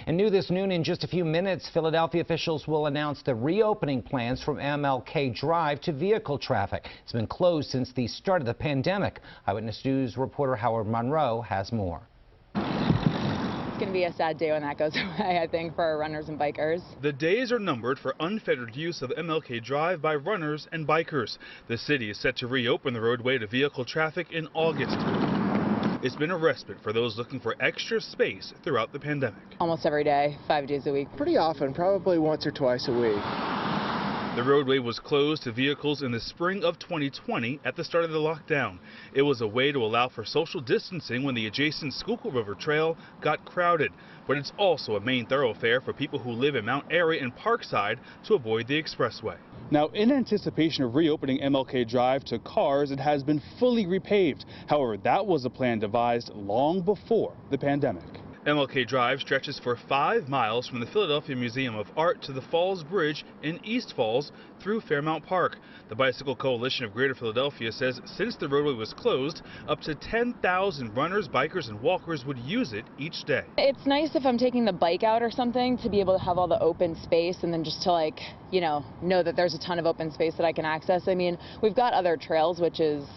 And new this noon, in just a few minutes, Philadelphia officials will announce the reopening plans from MLK Drive to vehicle traffic. It's been closed since the start of the pandemic. Eyewitness News reporter Howard Monroe has more. It's going to be a sad day when that goes away, I think, for runners and bikers. The days are numbered for unfettered use of MLK Drive by runners and bikers. The city is set to reopen the roadway to vehicle traffic in August. It's been a respite for those looking for extra space throughout the pandemic. Almost every day, 5 days a week. Pretty often, probably once or twice a week. The roadway was closed to vehicles in the spring of 2020 at the start of the lockdown. It was a way to allow for social distancing when the adjacent Schuylkill River Trail got crowded. But it's also a main thoroughfare for people who live in Mount Airy and Parkside to avoid the expressway. Now, in anticipation of reopening MLK Drive to cars, it has been fully repaved. However, that was a plan devised long before the pandemic. MLK Drive stretches for 5 miles from the Philadelphia Museum of Art to the Falls Bridge in East Falls through Fairmount Park. The Bicycle Coalition of Greater Philadelphia says since the roadway was closed, up to 10,000 runners, bikers, and walkers would use it each day. It's nice if I'm taking the bike out or something to be able to have all the open space and then just to know that there's a ton of open space that I can access. I mean, we've got other trails, which is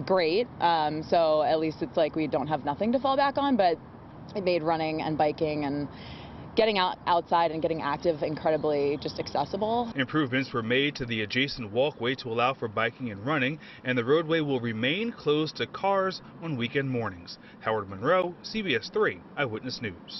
great. So at least it's like we don't have nothing to fall back on, but it made running and biking and getting outside and getting active incredibly just accessible. Improvements were made to the adjacent walkway to allow for biking and running, and the roadway will remain closed to cars on weekend mornings. Howard Monroe, CBS 3 Eyewitness News.